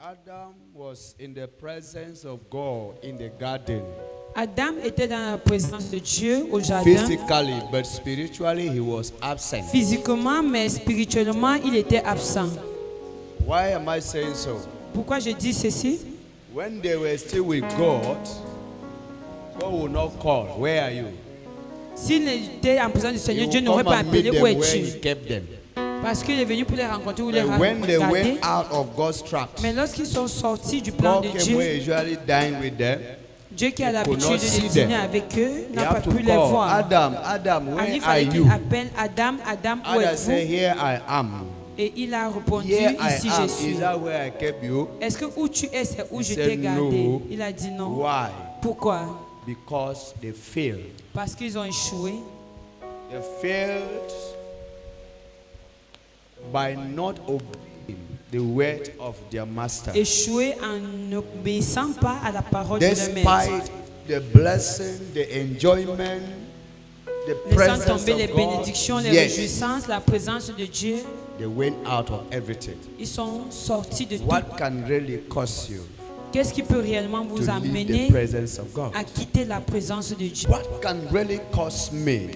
Adam was in the presence of God in the garden. Adam était dans la présence de Dieu au jardin. Physically, but spiritually he was absent. Physiquement, mais spirituellement, il était absent. Why am I saying so? Pourquoi je dis ceci? When they were still with God, God will not call, where are you? S'il était en présence du He Seigneur, will Dieu n'aurait come pas and meet appelé them où where es-tu? he kept them. Parce qu'il est venu pour les rencontrer ou les And when they regarder. went out of God's trap, Mais lorsqu'ils sont sortis du plan God de came where Dieu, he usually dined with them. Dieu qui a They could l'habitude not de see dîner them. avec eux He n'a pas had to pu les call, voir. Adam, Adam, Alors, where il are fallait you? qu'il appelle Adam, Adam, où Adam said, êtes-vous? here I am. Et il a répondu, Here I ici am. je suis. Is that where I kept you? Est-ce que où tu es, c'est où He je said, t'ai gardé? no. Il a dit non. Why? Pourquoi? Because they failed. Parce qu'ils ont échoué. They failed by not obeying the word of their master. Échoué en n'obéissant pas à la parole de leur maître. Despite the blessing, the enjoyment, the Laissant presence tomber les of God, bénédictions, les yes, réjouissances, la présence de Dieu, they went out of everything. ils sont sortis de tout. What can really cause you Qu'est-ce qui peut réellement to vous leave amener the presence of God? à quitter la présence de Dieu? What can really cause me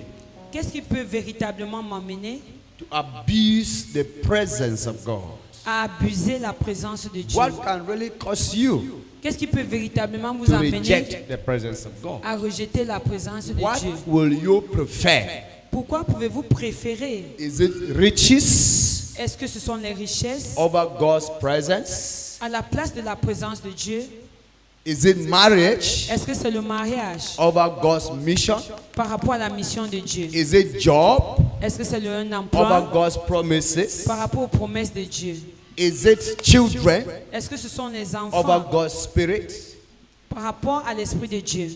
Qu'est-ce qui peut véritablement m'amener to abuse the presence of God? à abuser la présence de Dieu? What can really cause you Qu'est-ce qui peut véritablement vous to amener reject the presence of God? à rejeter la présence de What Dieu? will you prefer? Pourquoi pouvez-vous préférer? Is it riches Est-ce que ce sont les richesses over God's presence? à la place de la présence de Dieu? Is it marriage Est-ce que c'est le mariage over God's mission? par rapport à la mission de Dieu? Is it job Est-ce que c'est un over emploi God's promises? par rapport aux promesses de Dieu? Is it children Est-ce que ce sont les over enfants God's spirit? par rapport à l'Esprit de Dieu?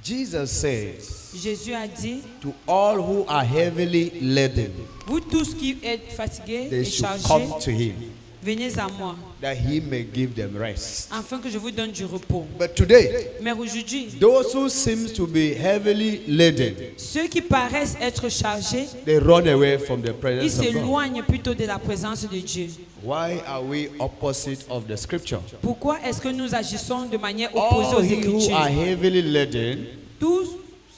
Jesus says, Jésus a dit, to all who are heavily laden, vous tous qui êtes fatigués they et should chargés, come to him, venez à moi, that he may give them rest. afin que je vous donne du repos. But today, Mais aujourd'hui, those who seem to be heavily laden, ceux qui paraissent être chargés, they run away from the ils presence of God. s'éloignent plutôt de la présence de Dieu. Why are we opposite of the scripture? Pourquoi est-ce que nous agissons de manière opposée All aux he who Écritures? are heavily laden, Tous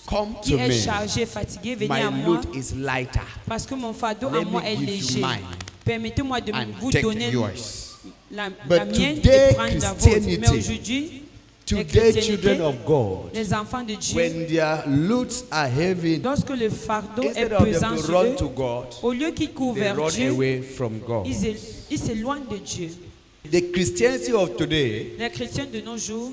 come qui to êtes me. chargés, fatigués, venez à My moi, load is lighter. parce que mon fardeau Let à moi me est give you léger. mine Permettez-moi de and vous take donner yours. la But mienne today, et prendre la vôtre. Christianity, Mais aujourd'hui, les Today, chrétientés, children of God, les enfants de Dieu, when their loads are heavy, lorsque le fardeau est instead of pesant them to sur run eux, to God, au lieu qu'ils courent they vers run Dieu, away from God. ils s'éloignent de Dieu. The Christianity of today, Les chrétiens de nos jours,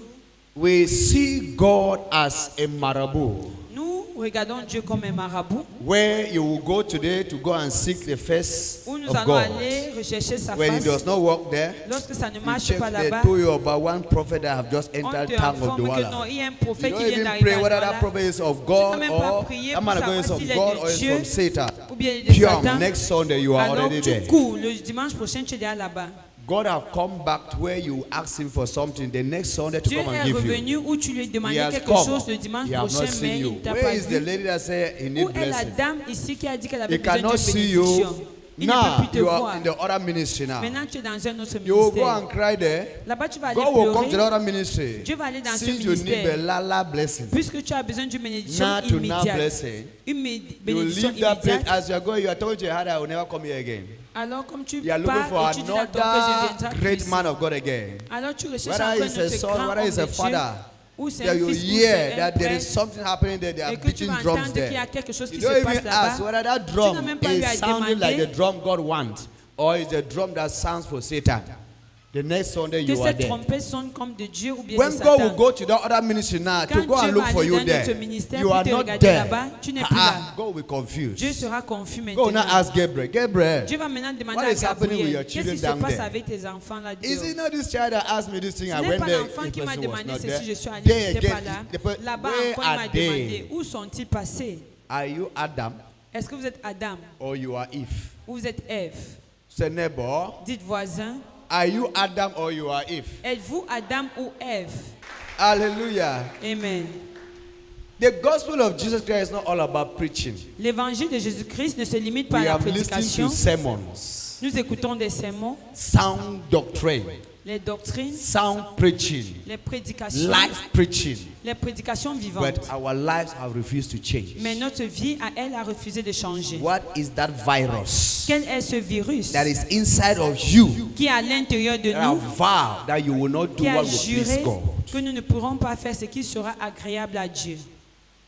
we see God as a marabout, nous regardons Dieu comme un marabout, where you will go today to go and seek the face où nous of allons God. aller rechercher sa When he face. does not work there, Lorsque ça ne you marche check, pas they là-bas, told you about one prophet that have just on entered te town of informe que non, Douala. il y a un You prophète don't qui vient even d'arriver pray à whether that Douala. prophet is of Tu God n'as même pas or prié that pour man is savoir of s'il est God de or is Dieu from Satan. ou bien de Pium, Satan. next Sunday you are Alors already tu there. cours, le dimanche prochain tu es déjà là-bas. God have come back to where you ask him for something the next Sunday to Dieu come and est give you. revenu où tu lui He demandais has quelque come. chose le dimanche He have prochain, not seen mais il you. ne t'a Where pas is the vu. lady that said he Où need est la blessing? dame ici qui a dit qu'elle avait He besoin cannot d'une see you. bénédiction? Il ne Now peut plus te you are voir. in the other ministry now. Maintenant tu es dans un autre You will go ministère. and cry there. Là-bas tu vas aller God will come to the pleurer. other ministry. Dieu va aller dans ce Since you need the ministère. lala blessing, Puisque tu as besoin d'une bénédiction now to now immédiate. blessing, Une you will bénédiction leave that place immédiate. as you are going. You are told to your heart, I will never come here again. Alors comme tu You are looking for pars et tu dis à ton cœur, je viendrai another plus great ici. man of God again. Alors tu recherches Whether encore it's un a autre son, grand whether homme it's de a Dieu, father, ou c'est that un you fils, ou hear c'est un that there is prêtre, something happening there. They are et que tu beating vas drums entendre qu'il y there. a quelque chose You qui se don't passe even ask là-bas. whether that Tu drum n'as même pas eu à is sounding like demander the drum God wants, or is the drum that sounds for Satan. The next Sunday que you are cette there. trompette sonne comme de Dieu ou bien de When God will Satan. go to the other ministry now to Quand go Dieu and look va for aller you dans notre there, ministère you pour are te not regarder there. là-bas, tu n'es plus là. God will confuse. Dieu sera confus Go now maintenant. ask Gabriel. Gabriel, Dieu va maintenant demander what à is happening with your Gabriel, qu'est-ce children qui se down passe there? avec tes enfants là Is it not this child that asked me this thing? Ce I n'est went pas there. l'enfant The qui m'a person was demandé not ceci, there. je suis allé, There il n'était pas again, là. Là-bas where encore, il are m'a they? demandé, où sont-ils passés? Are you Adam Est-ce que vous êtes Adam or you are Eve? ou vous êtes Ève? Say neighbor, Dites voisin, are you Adam or you are Eve? êtes-vous Adam ou Ève? Hallelujah. Amen. The gospel of Jesus Christ is not all about preaching. L'évangile de Jésus-Christ ne se limite pas We à la have listened prédication. to sermons. Nous écoutons des sermons, sound doctrine, les doctrines, sound preaching, les prédications, life preaching. les prédications But vivantes. our lives have refused to change. Mais notre vie, à elle, a refusé de changer. What is that virus Quel est ce virus that is inside of you qui est à l'intérieur de that have nous, vowed that you will not do qui a what will please juré God? que nous ne pourrons pas faire ce qui sera agréable à Dieu?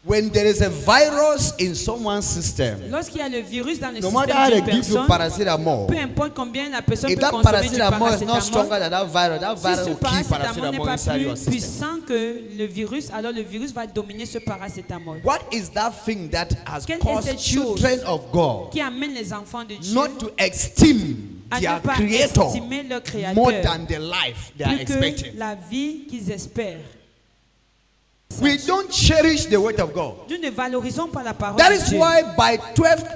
When there is a virus in someone's system, Lorsqu'il y a le virus dans le no matter how système they d'une give you personne, paracetamol, peu importe combien la personne if peut that consommer du paracetamol is not paracétamol, stronger than that si virus ce will kill paracétamol n'est paracetamol pas inside your plus system. puissant que le virus, alors le virus va dominer ce paracétamol. What is that thing that has Quelle est caused cette chose children of God Qui amène les enfants de Dieu not to esteem à their ne pas creator estimer leur more créateur than the life they are plus que expecting? la vie qu'ils espèrent? We don't cherish the word of God. Nous ne valorisons pas la parole That de is Dieu. why by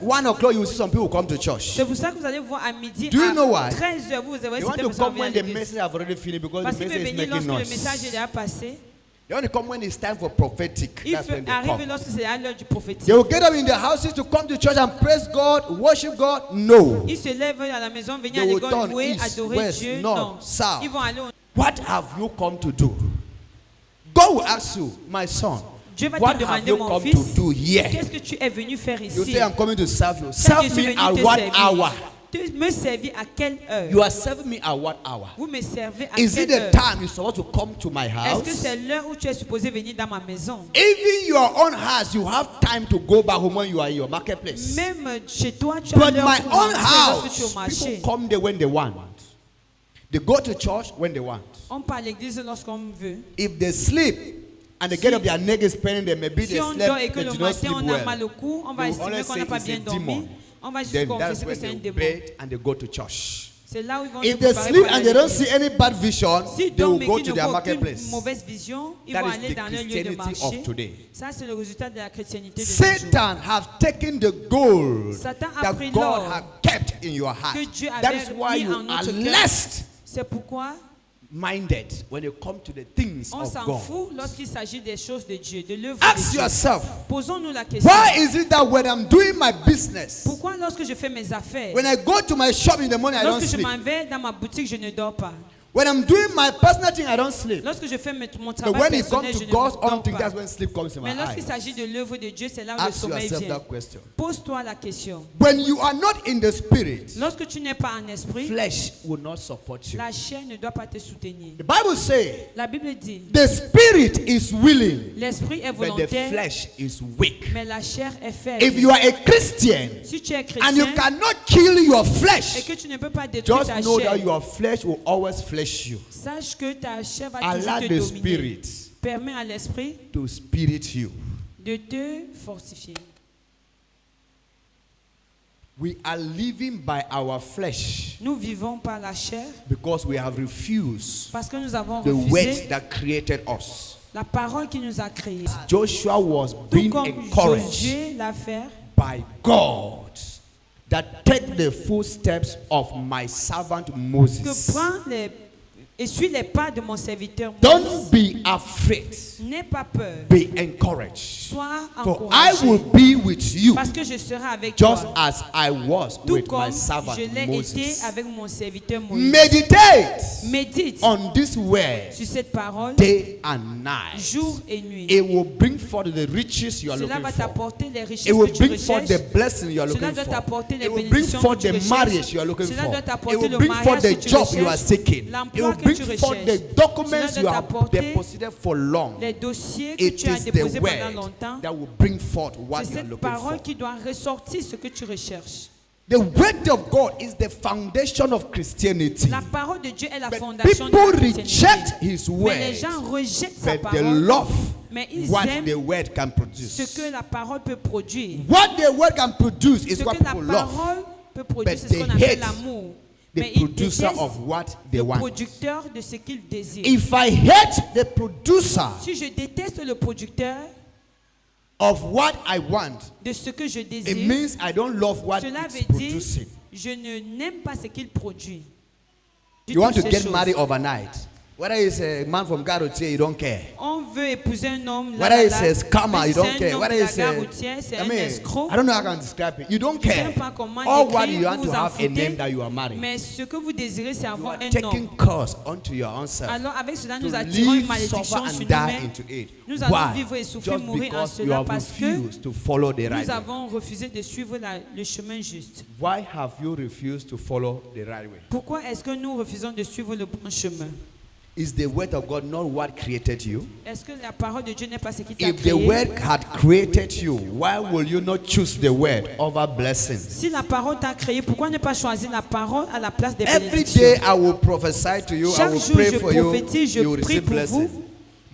1 o'clock you will see some people come to church. C'est pour ça que vous allez voir à midi, Do you know why? à 13h, vous They allez voir want si to personne come vient à when the l'église. message have already finished because Parce the qu'il peut message is venir making lorsque le message noise. est déjà passé. They want to come when it's time for prophetic. Il That's peut when they arriver come. lorsque c'est à l'heure du prophétique. They will get up in their houses to come to church and praise God, worship God. No. Ils se lèvent à la maison, venir à They will l'école, turn louer, east, adorer west, Dieu. north, Non. south. Ils vont aller au... What have you come to do? God will ask you, my son, Dieu va what te have demander, you mon come to fils, do here? qu'est-ce que tu es venu faire You ici? say, I'm coming to serve you. Ça, je Serve suis me venu at te what servir. hour? Tu me servir à quelle heure? You are serving me at what hour? Vous me servez à Is it quelle the heure? time you're supposed to come to my Est-ce que house? c'est l'heure où tu es supposé venir dans ma maison? Even your own house, you have time to go back home when you are in your marketplace. Même chez toi, tu as But l'heure my pour own rentrer lorsque tu es au house, marché. people come there when they want. They go to church when they want. On part à l'église lorsqu'on veut. If they sleep and they get up, their neck is paining them, maybe Si they on dort et slept, que they le did not matin sleep on a mal well. au cou, on va They will estimer always qu'on say n'a pas it's bien a dormi. demon. On va juste Then that's confesser que when c'est they un will démon. bed and they go to church. C'est là où ils vont se If they préparer sleep pour aller and they à don't l'église. see any bad vision, S'ils they will dorment et go qu'ils to ne their voient aucune marketplace. mauvaise vision, ils That vont is aller the dans leur lieu de Christianity marché. of today. Ça, c'est le résultat de la chrétienté de nos jours. Satan have taken the gold Satan a that pris God l'or had kept in your heart. que Dieu That avait is why mis you en are notre cœur. less C'est pourquoi minded when you come to the things on of s'en God. fout lorsqu'il s'agit des choses de Dieu, de l'œuvre Ask de Dieu. yourself, Posons-nous la question. why is it that when I'm doing my business, Pourquoi lorsque je fais mes affaires, when I go to my shop in the morning, I don't lorsque je sleep? m'en vais dans ma boutique, je ne dors pas. When I'm doing my personal thing, I don't sleep. Lorsque je fais mon But travail when it personnel, comes je to ne God's own dors thing, pas. that's when sleep comes in my Mais lorsqu'il eyes. s'agit de l'œuvre de Dieu, c'est là où le Ask sommeil yourself vient. that question. Pose-toi la question. When you are not in the spirit, Lorsque tu n'es pas en esprit, flesh will not support you. la chair ne doit pas te soutenir. The Bible says La Bible dit, the spirit is willing, l'esprit est but the volontaire, flesh is weak. mais la chair est faible. If you are a Christian Si tu es and you chrétien cannot kill your et flesh, que tu ne peux pas détruire just ta know chair, that your flesh will always flesh you. sache que ta chair va Allow toujours te the dominer. spirit Permets à l'esprit to spirit you. de te fortifier. We are living by our flesh Nous vivons par la chair because we have refused parce que nous avons the word refusé that created us. la parole qui nous a créés. Joshua was Tout being comme encouraged Josué l'a fait by God that take the footsteps of my servant que Moses. prends et suis les pas de mon serviteur Moïse. Don't be afraid. N'aie pas peur. Be encouraged. Sois For I encouragé. will be with you Parce que je serai avec just toi. as I was Tout with comme my servant je l'ai été Moses. avec mon serviteur Moïse. Meditate Médite on this word sur cette parole day and night. jour et nuit. It will bring forth the riches you are Cela looking va for. t'apporter les richesses It will que tu bring forth recherches. the blessing you are Cela looking doit for. t'apporter les It will bring bénédictions forth que tu the recherches. marriage you are looking Cela for. doit It t'apporter will le bring forth mariage the que tu job you are recherches. seeking. It L'emploi will que bring tu forth the recherches. documents Cela you doit have t'apporter deposited for long. Les dossiers que It tu as is the déposés pendant word longtemps. that will bring forth what C'est you are cette looking parole for. qui doit ressortir ce que tu recherches. The word of God is the foundation of Christianity. La parole de Dieu est la But fondation de people la chrétienté. reject His Mais les word, gens rejettent sa but they parole, love mais ils what aiment the word can ce produce. que la parole peut produire. What the word can produce is Ce what que la people love. parole peut produire, But c'est ce qu'on they appelle hate l'amour. The Mais ils producer détestent of what they le want. producteur de ce qu'ils désirent. If I hate the producer Si je déteste le producteur of what I want, de ce que je it désire, means I don't love what cela it's veut dire producing. je ne n'aime pas ce qu'il produit. You want to Dites-nous ces get choses. married overnight. Whether it's a man from Garoutier, you don't care. On veut épouser un homme. Whether it's a scammer, you don't care. Whether it's c'est un escroc. I don't know how I can describe it. You don't care. All what you want to have a name that you are married. Mais ce que vous désirez, c'est avoir un Taking nom. curse onto your own self. Alors avec cela, nous To attirons une live, malédiction suffer sur and die nous-mêmes. into it. Nous allons Why? vivre et souffrir, Just mourir en because you cela have parce que refused to follow the right nous way. avons refusé de suivre le chemin juste. Why have you refused to follow the right way? Pourquoi est-ce que nous refusons de suivre le bon chemin? Is the word of God not what created you? Est-ce que la parole de Dieu n'est pas ce qui t'a If the créé? word had created you, why will you not choose the word over blessings? Si la parole t'a créé, pourquoi ne pas choisir la parole à la place des Every bénédictions? day I will prophesy to you, I Chaque will jour, pray je for you, prophétise, je you will prie receive pour blessings. vous.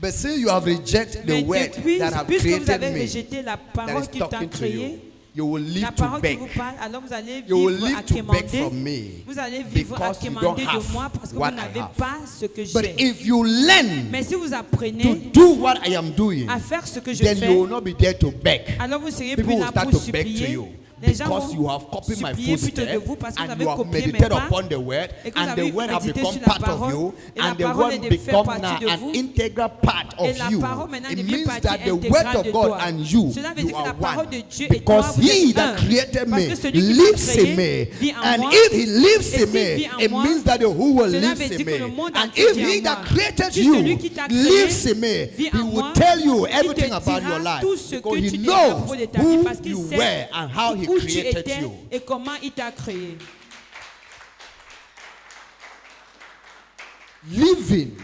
But since you have rejected the Mais word depuis, that have puisque vous created avez me, rejeté la that parole is qui t'a talking to créé, you will la live to parole qui beg. vous parle, alors vous allez You will vivre live à to beg quémander. from me Vous allez vivre à because you don't quémander de have moi parce que vous what I n'avez have. pas ce que But j'ai. if you learn Mais si vous to apprenez do what I am doing, à faire ce que je then you fais, will not be there to beg. alors vous serez People plus will là start pour to beg to supplier. you Les gens because you vont have copied my supplier plutôt de footsteps vous parce que vous and avez you have copié mes meditated pas upon the word et que vous and avez the word have médité become sur la part of parole you et la and the parole word est de faire become partie now de an vous integral part et of la you. parole maintenant It devient means partie that the word intégrale of de God toi. and you, Cela veut you dire que la are parole one. de Dieu et toi, Because vous he êtes that un. created Parce me que celui qui lives t'a créé in me, vit en and moi. if he lives Et in s'il me, vit en it moi, means that the who will cela lives veut in dire que le me. monde And entier if vit en he that moi. created Si you celui qui t'a créé lives in me, vit he en will moi, tell you il te everything about dira your life. tout ce Because que he tu devrais à knows propos de ta vie parce who qu'il you sait were and how he où tu created étais you. et comment il t'a créé. Living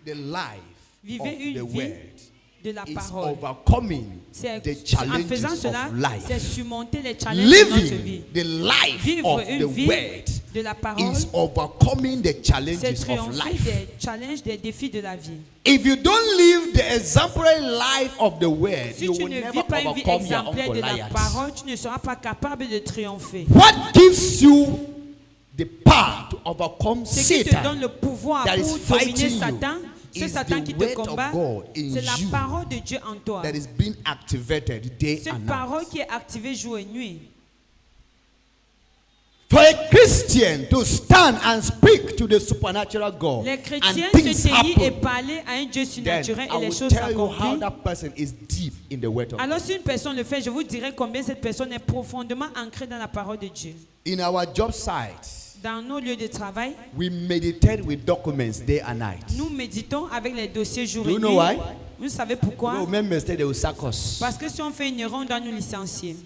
the life Vivez of une the vie word de la is parole. overcoming C'est the en challenges faisant cela, of c'est life. surmonter les challenges de notre vie. Living the life Vivre of une the vie word de la parole, is overcoming the c'est challenges of triompher life. des challenges, des défis de la vie. If you don't live the exemplary life of the word, Si you tu will ne never vis pas une vie overcome your own exemplaire de la Goliath. parole, tu ne seras pas capable de triompher. What gives you the power to overcome Ce qui te donne Satan le pouvoir that is pour dominer fighting you Satan, ce is Satan the qui te word of combat, God in c'est la you parole de Dieu en toi. that is being activated day Cette and night. parole qui est activée jour et nuit. For a Christian to stand and speak to the supernatural God Les and chrétiens things se taillent et happen, parler à un Dieu then surnaturel I et les will choses tell you how s'accomplissent. that person is deep in the word of God. Alors si une personne le fait, je vous dirai combien cette personne est profondément ancrée dans la parole de Dieu. In our job sites, Dans nos lieux de travail, we meditate with documents day and night. nous méditons avec les dossiers jour Do et you nuit. know why? Vous savez pourquoi? No, make mistake, they will sack us. Parce que si on fait une erreur, on doit nous licencier.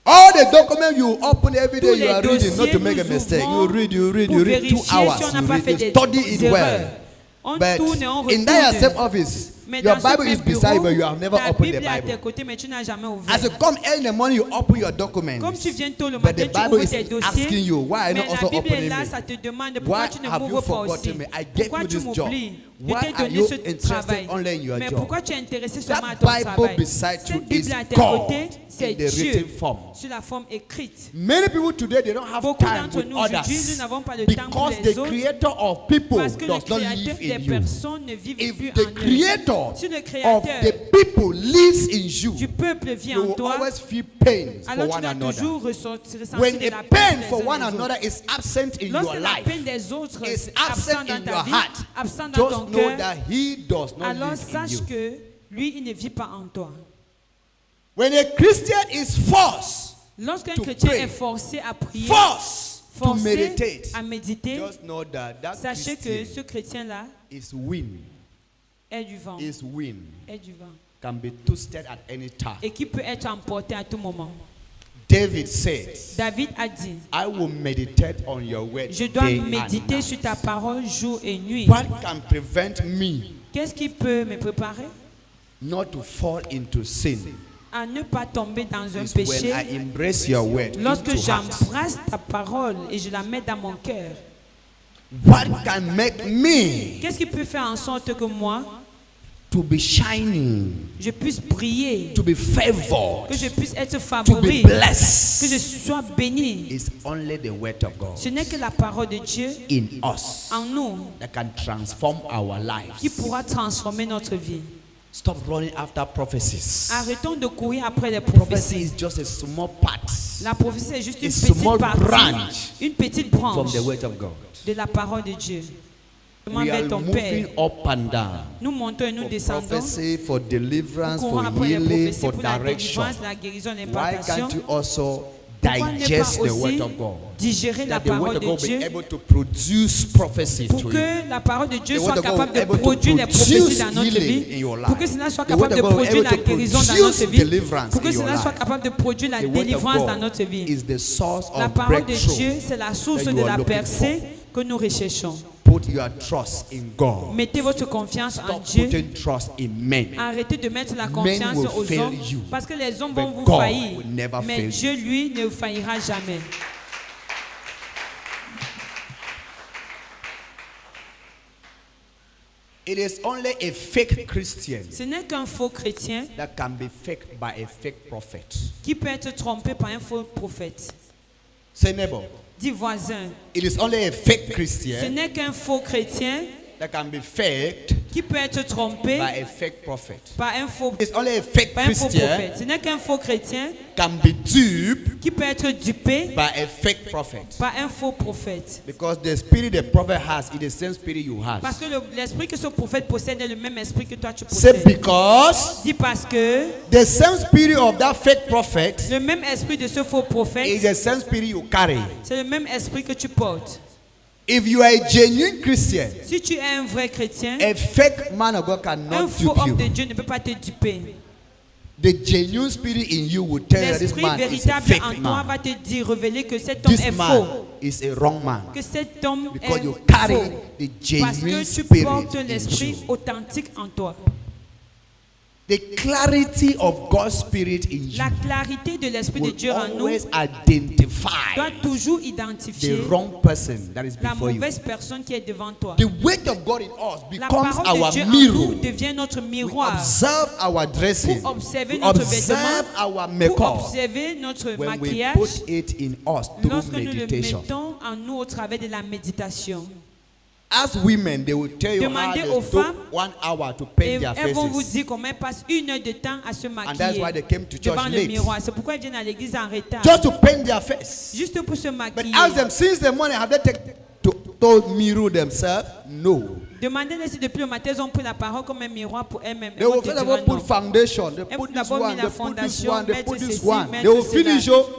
All the documents you open every day, Tous you are les reading, not to dossiers, make a nous mistake. ouvrons You read pour 2 vérifier si hours. on n'a You pas read, fait you des study it erreurs. well. On But tourne et on in that same retourne. office, Mais your dans ce Bible is même beside bureau, you, but you have never ta opened the Bible est à tes Bible. côtés, mais tu n'as jamais ouvert. As you come early in the morning, you open your documents. Comme tu viens tôt le But the matin, tu Bible ouvres is tes dossiers. asking you, why are you Mais not la also Bible est opening là, me? ça te demande pourquoi Why tu ne have you m'ouvres pas aussi. forgotten me? I gave Pourquoi you tu this job. m'oublies? Je Why t'ai are donné you ce interested travail. only in your Mais job? pourquoi tu es intéressé seulement à That ton Bible travail? beside you Cette Bible is à tes God côtés, c'est in the Dieu written form. sur la forme écrite. Many people today, they don't have Beaucoup time d'entre with nous aujourd'hui, nous others n'avons pas de temps pour because les the autres creator of people parce que le does not créateur live des in you. personnes ne vit If plus the en eux. creator Si le of créateur the people lives in you, du peuple vit you en will toi, always feel pain for alors tu one dois another. toujours ressentir When de a la pain peine for les uns one des autres. another is absent in Lorsque your la life, peine des autres is est absente absent dans in ta your vie, heart, absent dans ton just know cœur, that he does not alors live in sache you. que lui, il ne vit pas en toi. When a Christian is forced Lorsqu'un to chrétien pray, est forcé à prier, forced to forcé meditate, à méditer, just know that that sachez que Christian ce chrétien-là is win, est du vent, is win, est du vent, can be twisted at any time. et qui peut être emporté à tout moment. David says, David a dit, I will meditate on your word je dois day and méditer night. sur ta parole jour et nuit. What can prevent me Qu'est-ce qui peut me préparer not to fall into sin à ne pas tomber dans un is when péché I embrace your word lorsque into heart. j'embrasse ta parole et je la mets dans mon cœur? What can make me Qu'est-ce qui peut faire en sorte que moi, to be shining, je puisse briller, to be favored, que je puisse être to be favori, que je blessed? sois béni? It's only the word of God Ce n'est que la parole de Dieu in us en nous that can transform our qui lives. pourra transformer notre vie. Stop running after prophecies. Arrêtons de courir après les Prophecy prophéties. is just a small part La prophétie est juste une A small petite partie, branch une petite from branche the word of God. de la parole de Dieu. We are vers ton moving Père. up and down. Nous montons et nous For descendons. prophecy, for Nous deliverance, courons for après les healing, prophéties for pour la direction. délivrance, la guérison, Why l'impartation. can't you also Pourquoi ne digest pas the word aussi of God? digérer la That the word parole of de God be Dieu able to produce prophecy pour to you. que la parole de Dieu The soit word of God capable will be de able to produire les prophéties produce dans notre healing in vie, your life. pour que cela soit The capable word de of God will be produire able la to guérison dans produce notre vie, deliverance pour que in your cela soit life. capable de produire la The word of délivrance dans God notre vie. is the source La of parole de breakthrough. Dieu, c'est la source that de you are la looking percée que nous recherchons. Put your trust in God. Mettez votre confiance en Stop Dieu. putting trust in men. Arrêtez de mettre la Men confiance will aux fail hommes, you, parce que les hommes but vont vous God faillir, will never mais fail Dieu, lui, ne faillira jamais. It is only a fake Christian Ce n'est qu'un faux chrétien that can be faked by a fake prophet. qui peut être trompé par un faux prophète. Say neighbor. Dis voisin, It is only a fake ce Christian n'est qu'un faux chrétien that can be faked qui peut être trompé by a fake prophet. par un faux, It's only a fake par un faux Christian prophète. Ce n'est qu'un faux chrétien can be duped qui peut être dupé by a fake prophet. par un faux prophète. Because the spirit the prophet has is the same spirit you Parce have. que l'esprit que ce prophète possède est le même esprit que toi tu Say possèdes. because Dis parce que the same spirit of that fake prophet le même esprit de ce faux is prophète, the same spirit you carry. c'est le même esprit que tu portes. If you are a genuine Christian, Si tu es un vrai chrétien, a fake man of God un cannot faux dupe homme de you. Dieu ne peut pas te duper. The genuine spirit in you will tell you that this L'esprit man is a véritable en fake toi man. va te dire, révéler que cet homme This est man faux. is a wrong man. Que cet homme Because est you carry faux. the Parce genuine que tu spirit portes in l'esprit you. authentique en toi. The clarity of God's spirit in you La clarité de l'esprit de will Dieu en nous always identify doit toujours the identifier wrong person that is la before you. mauvaise personne qui est devant toi. The weight of God in us La becomes parole de our Dieu en mirror. nous devient notre We miroir observe our dressing. pour observer We notre observe vêtement, our pour makeup observer notre when we maquillage put it in us through lorsque nous le meditation. mettons en nous au travers de la méditation. As women, they will tell you how Demandez they aux took femmes 1 hour to Et paint their elles vont vous faces. dire comment elles passent 1 heure de temps à se And that's maquiller why they came to church devant le late. miroir. C'est pourquoi elles viennent à l'église en retard. Just to paint their face. Juste pour se But maquiller. ask them, since the morning, have they taken to mirror themselves? No. Demandez-les si depuis le matin, elles ont pris la parole comme un miroir pour elles-mêmes. They Elles vont will te first of dire all put non. foundation. They Elles put vont this d'abord one, mis they la put this fondation, one, they mettre put this ceci, one. mettre They will cela. finish, oh.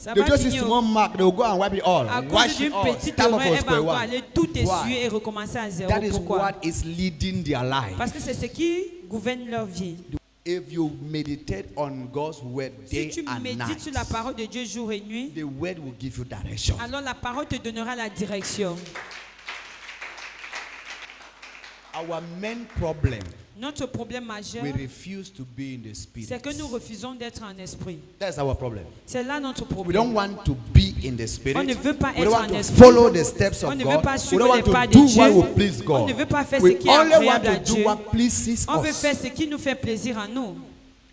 Ça They va just see finir. small mark. They will go and wipe it all. À cause Wash d'une it all. petite Start erreur, up from elle va square encore one. aller tout essuyer Why? et recommencer à zéro. That is Pourquoi? what is leading their life. Parce que c'est ce qui gouverne leur vie. If you meditate on God's word Si day tu and médites night, sur la parole de Dieu jour et nuit, the word will give you direction. alors la parole te donnera la direction. Our main problem, Notre problème majeur, we refuse to be in the spirit. c'est que nous refusons d'être en esprit. That's our problem. C'est là notre We problème. don't want to be in the spirit. On ne veut pas We être don't en want to esprit. follow the steps On of ne veut God. pas We suivre don't les want pas to de do Dieu. what will please On God. ne veut pas faire ce We qui est only want agréable à to do Dieu. what pleases On veut us. faire ce qui nous fait plaisir à nous.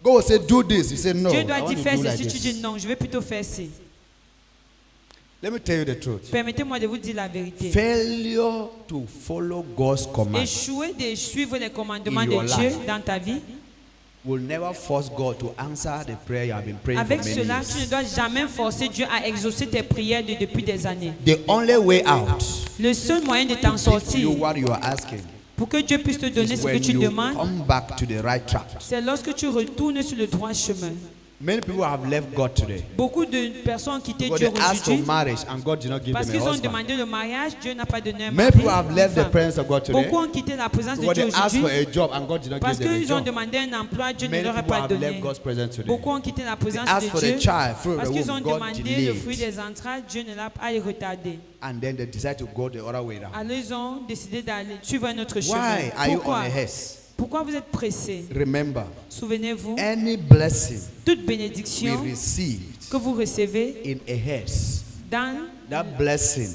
God will say, do this. You say, no. Dieu I doit want dire to faire do like ceci, tu this. dis non, je vais plutôt faire ci. Let me tell you the truth. Permettez-moi de vous dire la vérité. Failure to follow God's command Échouer de suivre les commandements In de your Dieu life. dans ta vie, will never force God to answer the prayer you have been praying avec for many cela, tu ne years. dois jamais forcer Dieu à exaucer tes prières depuis des années. The only way out Le seul moyen de t'en to sortir, you what you are asking pour que Dieu puisse te donner is ce que when tu you demandes, come back to the right track. c'est lorsque tu retournes sur le droit chemin. Many people have left God today. Beaucoup de personnes ont quitté Because Dieu they asked for aujourd'hui marriage and God did not give parce them a qu'ils ont husband. demandé le mariage, Dieu n'a pas donné un Many mari. people have left the Enfin, presence of God today. beaucoup ont quitté la présence de Because Dieu they asked for aujourd'hui a job and God did not parce give them a qu'ils ont job. demandé un emploi, Dieu ne Many leur a people pas have donné. left God's presence today. Beaucoup ont quitté la présence They asked de for Dieu the child, fruit of parce the qu'ils ont womb, God demandé le delayed. fruit des entrailles, Dieu ne l'a pas retardé. And then they decide to go the other way around. Alors ils ont décidé d'aller suivre un autre Why chemin. are you on Pourquoi? a haste? Pourquoi vous êtes pressés? Remember, Souvenez-vous, any blessing toute we bénédiction receive que vous recevez in a haste, dans that blessing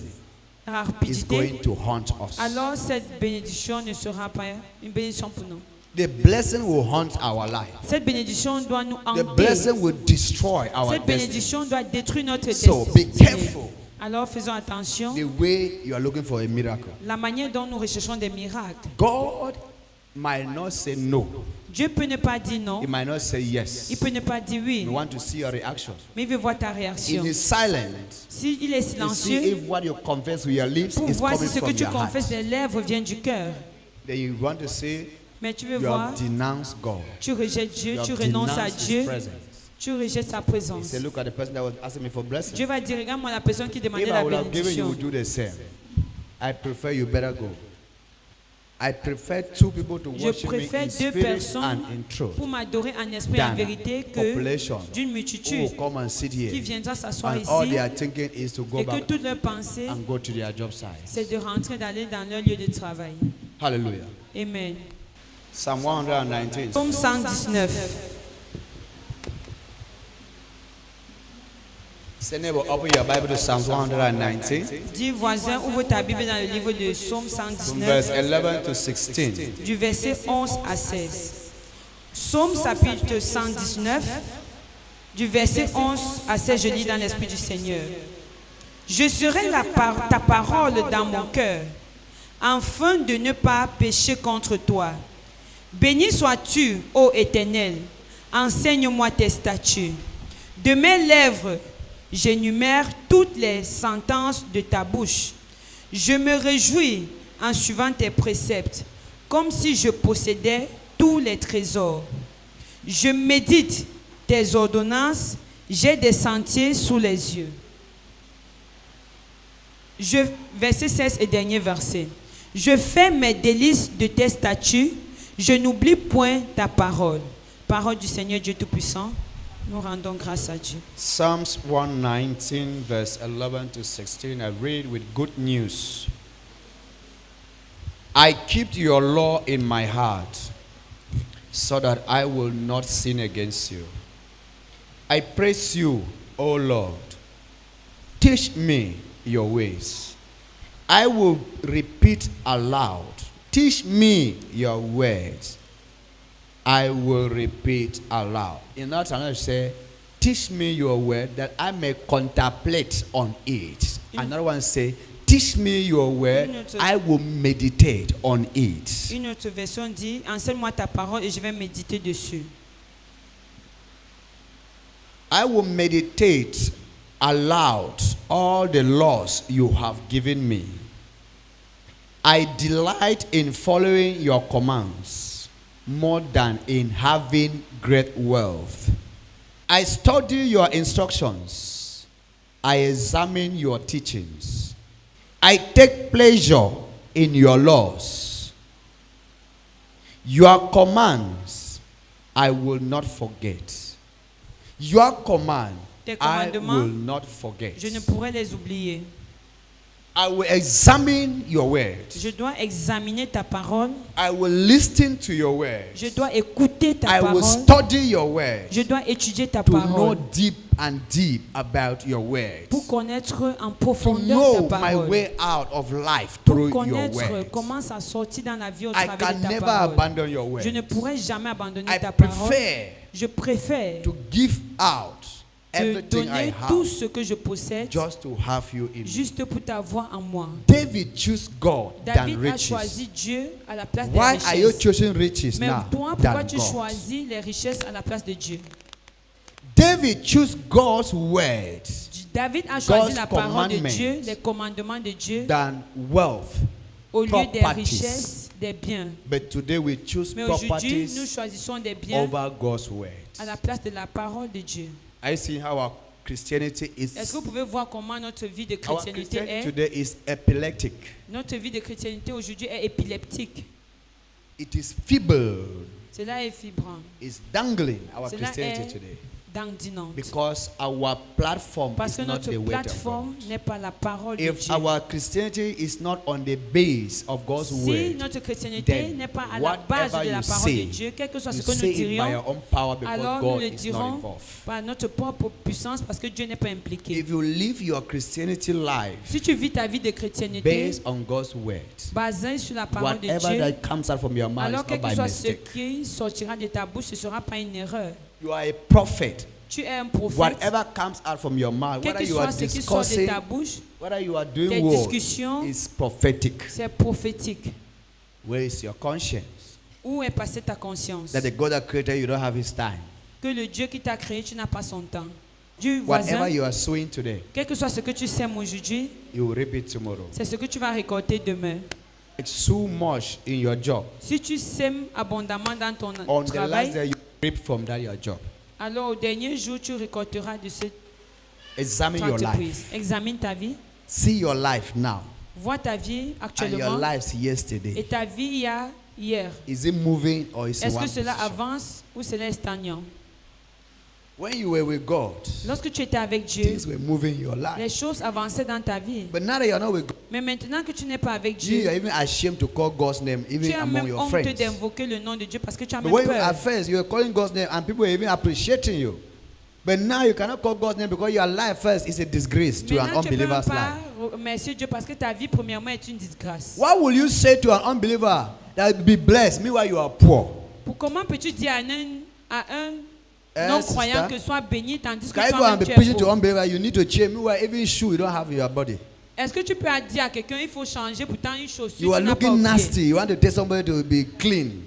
la is rapidité, going to haunt us. alors cette bénédiction ne sera pas une bénédiction pour nous. The blessing will haunt our life. Cette bénédiction doit nous The hanter. blessing will destroy our Cette destiny. bénédiction doit détruire notre So be destinée. careful Alors faisons attention. the way you are looking for a miracle. La manière dont nous recherchons des miracles. God might not say no. Dieu peut ne pas dire non. He might not say yes. Il peut ne pas dire oui. We want to see your reaction. Mais il veut voir ta In réaction. his silent, S'il est to see silencieux, if what you confess with your lips pour is voir si coming ce que from tu your heart. confesses des lèvres vient du cœur. Then you want to say Mais tu veux you voir, have denounced God. tu rejettes Dieu, You tu have renonces à denounced His Dieu, presence. tu rejettes sa He présence. said, look at the person that was asking me for blessing. Dieu va dire, regarde-moi la personne qui demandait If I la would have given you, bénédiction. would do the same. I prefer you better go. I prefer two people to Je worship me préfère in deux spirit personnes and in truth pour m'adorer en esprit et en than vérité que population d'une who multitude will come and sit qui here viendra s'asseoir and all they ici are thinking is to go et que back toute leur pensée, and go to their job site. c'est de rentrer, d'aller dans leur lieu de travail. Hallelujah. Amen. Psalm 119. Psaume 119. Say neighbor, open your Bible to Psalm 119 Dis voisin, ouvre ta Bible dans le livre de Psaume from verse 119, 11 to 16. du verset 11 à 16. Psaume chapitre 119, du verset 11 à 16, je lis dans l'Esprit du Seigneur. Je serai ta parole dans mon cœur, afin de ne pas pécher contre toi. Béni sois-tu, ô Éternel, enseigne-moi tes statuts. De mes lèvres, j'énumère toutes les sentences de ta bouche. Je me réjouis en suivant tes préceptes, comme si je possédais tous les trésors. Je médite tes ordonnances, j'ai des sentiers sous les yeux. Verset 16 et dernier verset. Je fais mes délices de tes statuts, je n'oublie point ta parole. Parole du Seigneur Dieu Tout-Puissant, nous rendons grâce à Dieu. Psalms 119 verse 11 to 16. I read with good news. I keep your law in my heart, so that I will not sin against you. I praise you, O Lord. Teach me your ways. I will repeat aloud. Teach me your words. I will repeat aloud. In other words, say, teach me your word that I may contemplate on it. Another one say, teach me your word, I will meditate on it. Une autre version dit, enseigne-moi ta parole et je vais méditer dessus. I will meditate aloud all the laws you have given me. I delight in following your commands more than in having great wealth. I study your instructions. I examine your teachings. I take pleasure in your laws. Your commands I will not forget. Your command Tes I will commandements, not forget. je ne pourrai les oublier. I will examine your word. Je dois examiner ta parole. I will listen to your word. Je dois écouter ta I will parole. study your word Je dois étudier ta to know parole deep and deep about your word. pour connaître en To profondeur know ta my parole. way out of life Pour through your connaître word. comment ça sortit dans la vie au I travers can de ta never parole. abandon your word. Je ne pourrai jamais abandonner I ta parole. prefer Je préfère to give out te everything I donner tout have ce que je possède just to have you in me. juste pour t'avoir en moi. David chose God than David a riches. choisi Dieu à la place des Why are you richesses. choosing riches Mais now toi, pourquoi than tu God? choisis les richesses à la place de Dieu? David chose God's word David a choisi God's la parole de commandments Dieu, les commandements de Dieu, than wealth. au lieu des properties. richesses, des biens. But today we choose Mais aujourd'hui, nous properties choisissons des biens over God's word. à la place de la parole de Dieu. I see how our Christianity Est-ce is. que vous pouvez voir comment notre vie de Our chrétienté Christianity est? today is epileptic. Notre vie de chrétienté aujourd'hui est épileptique. It is feeble. Cela est fibrant. It's dangling. Our Cela Christianity est today. dandinante. Because our platform Parce is que not notre the word of plateforme God. n'est pas la parole de If Dieu. our Christianity is not on the base of God's Si word, notre chrétienté then n'est pas à la base whatever de la you parole de say, Dieu, quel que soit you ce que nous say it by dirions, your own power because alors nous God le is not dirons involved. par notre propre puissance parce que Dieu n'est pas impliqué. If you live your Christianity life Si tu vis ta vie de chrétienté based on God's word, basée sur la parole de whatever Dieu, that comes out from your mouth alors is quel not que by soit ce mistake. qui sortira de ta bouche, ce ne sera pas une erreur. You are a prophet. Tu es un prophète. Whatever comes out from your mouth, Quel whether que you are soit ce qui sort de discussing, ta bouche, whether you are tes doing what, discussions, is prophetic. c'est prophétique. Where is your conscience? Où est passée ta conscience? that the God that created you don't have his time. Que le Dieu qui t'a créé, tu n'as pas son temps. Dieu voisin, Whatever you are sowing today, quel que soit ce que tu sèmes aujourd'hui, you will reap it tomorrow. c'est ce que tu vas récolter demain. It's so much in your job. Si tu sèmes abondamment dans ton On the last travail, day, you reap from that your job. alors au dernier jour, tu récolteras de cette Examine your entreprise. life. Examine ta vie. See your life now Vois ta vie and your actuellement lives et yesterday. ta vie hier. Is it moving or is it Est-ce one que cela position? avance ou cela est stagnant? When you were with God, Lorsque tu étais avec Dieu, things were moving in your life. les choses avançaient dans ta vie. But now that you're not with God, Mais maintenant que tu n'es pas avec you are Dieu, even ashamed to call God's name tu even as among même your honte friends. d'invoquer le nom de Dieu parce que tu as But même when you, at peur. first you were calling God's name and people were even appreciating you. But now you cannot call God's name because your life first is a disgrace to an Maintenant, tu ne peux même unbeliever's pas life. remercier Dieu parce que ta vie, premièrement, est une disgrâce. What will you say to an unbeliever that be blessed meanwhile you are poor? Comment peux-tu dire à un Eh, non-croyant sister, que soit béni tandis que Can you go and toi-même be tu es preaching to pauvre? unbeliever? You need to change. Meanwhile, even shoe you don't have in your body. Est-ce que tu peux dire à quelqu'un il faut changer pourtant une chaussure You are tu n'as pas looking oublié? nasty. You want to tell somebody to be clean.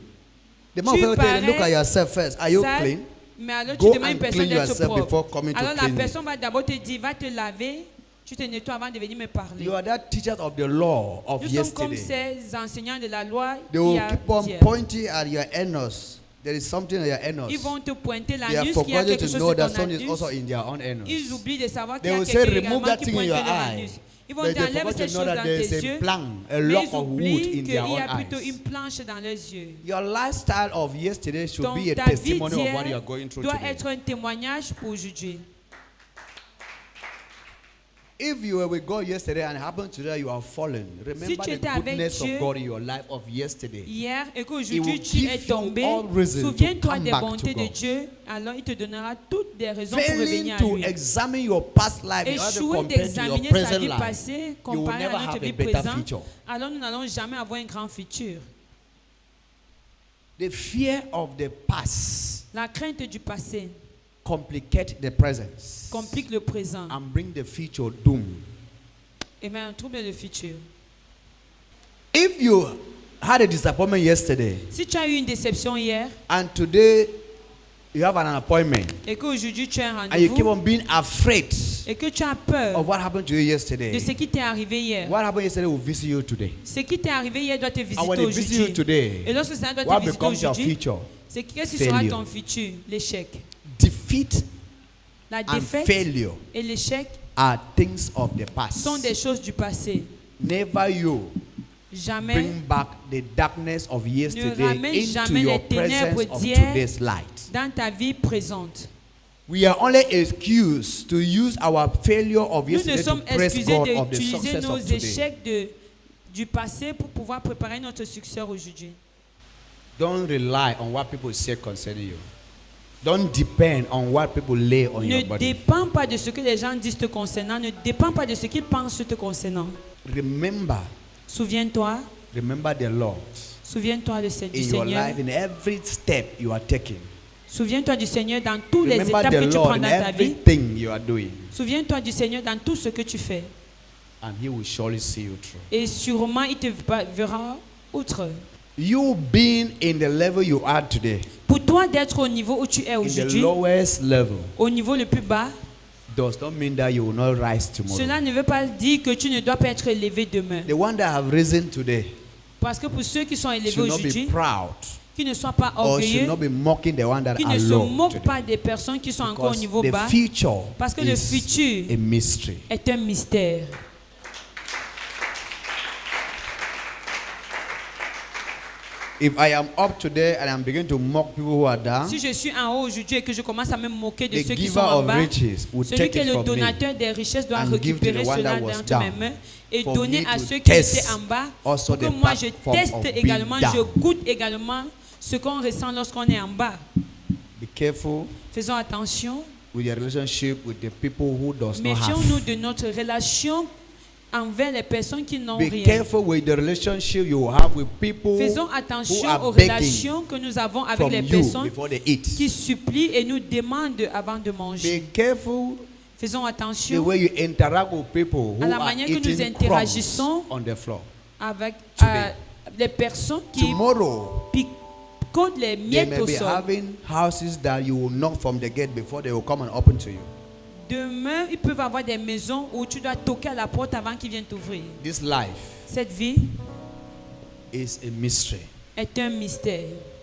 The man Tu will tell you, look at parais yourself first. Are you sale, clean? mais alors Go tu demandes à une and personne clean d'être yourself before propre. coming to Alors la clean me. personne va d'abord te dire, va te laver, tu te nettoies avant de venir me parler. You are that teachers of the law of Nous sommes comme yesterday. ces enseignants de la loi They will d'hier. keep on pointing at your anus. There is something in your anus. Ils vont te pointer They have l'anus, qu'il y a forgotten quelque to chose know sur that ton something is also anus. in their own anus. Ils oublient de savoir qu'il They y a will say, quelqu'un remove également that qui thing in pointe your leur eye. anus. Ils vont But dire, they enlève forgot ces to choses know that dans there is tes a yeux. plank, a Mais lock ils of wood oublient in qu'il their y own a plutôt eyes. une planche dans leurs yeux. Your lifestyle of yesterday should Donc be a ta vie testimony of what you d'hier are going through doit today. être un témoignage pour aujourd'hui. If you were with God yesterday and it happened today, you are fallen. Remember tu the étais avec goodness of Dieu God in your life of yesterday. Hier et He qu'aujourd'hui will tu give es you tombé, all reason to souviens-toi come des back bontés to de God. Dieu, alors il te donnera toutes des raisons pour Failing revenir à to lui. examine your past life in order to Échouer compare to your d'examiner sa present vie life, passée you will comparée never à notre have vie a better présente, future. alors nous n'allons jamais avoir un grand futur. The fear of the past La crainte du passé complicate the present complique le présent and bring the future doom. et met un trouble le futur. If you had a disappointment yesterday Si tu as eu une déception hier and today you have an appointment et qu'aujourd'hui tu as un and you keep rendez-vous on being afraid et que tu as peur of what happened to you de yesterday, ce qui t'est arrivé hier, what happened yesterday will visit you today. ce qui t'est arrivé hier doit te And visiter when it visits you aujourd'hui. today, Et lorsque ça doit what te visiter becomes your aujourd'hui, future? c'est qu'est-ce qui sera Failure. ton futur? L'échec. Defeat La and défaite failure et l'échec are things of the past. sont des choses du passé. Never you Jamais bring back the darkness of yesterday ramène into jamais your les ténèbres presence of d'hier. today's light. dans ta vie présente. We are only excused to use our failure of Nous ne yesterday to sommes praise excusés God of the d'utiliser success nos of today. échecs du passé pour pouvoir préparer notre succès aujourd'hui. Don't rely on what people say concerning you. Don't depend on what people lay on Ne your body. dépends pas de ce que les gens disent te concernant. Ne dépends pas de ce qu'ils pensent te concernant. Remember, Souviens-toi, remember the Lord souviens-toi du in your Seigneur. life, in every step you are taking. Souviens-toi du Seigneur dans toutes les Remember étapes the que tu Lord prends in dans ta vie. everything you are doing, Souviens-toi du Seigneur dans tout ce que tu fais. and He will surely see you through. Et sûrement, il te verra outre. You being in the level you are today, Pour toi d'être au niveau où tu es in the aujourd'hui, lowest level, au niveau le plus bas, does not mean that you will not rise tomorrow. cela ne veut pas dire que tu ne dois pas être élevé demain. The one that have risen today Parce que pour ceux qui sont élevés should not be aujourd'hui, proud qui ne soient pas or should orgueilleux, not be mocking the one that qui are ne se low moquent today. pas des personnes qui sont encore au Because niveau the bas, future parce que le is futur a mystery. est un mystère. If I am up today and I'm beginning to mock people who are down, Si je suis en haut aujourd'hui et que je commence à me moquer de the ceux qui giver sont en of bas, riches will celui take qui est it le from me donateur des richesses doit and give to récupérer the one cela that was dans mes down. mains et For donner me à to ceux qui test étaient en bas also pour que the moi je platform teste of being également, down. je goûte également ce qu'on ressent lorsqu'on est en bas. Be careful Faisons attention, with your relationship with the people who does not have. méfions-nous de notre relation envers les personnes qui n'ont Be rien. careful with the relationship you have with people Faisons who attention are aux begging relations que nous avons avec from les you personnes before they eat. qui supplient et nous demandent avant de manger. Be careful Faisons the attention way you interact with people who à la are manière que nous eating crumbs interagissons on the floor. avec Today. les personnes qui Tomorrow, piquent Quand les They miettes may au be sol. having houses that you will knock from the gate before they will come and open to you. Demain, ils peuvent avoir des maisons où tu dois toquer à la porte avant qu'ils viennent t'ouvrir. This life Cette vie is a mystery. est un mystère.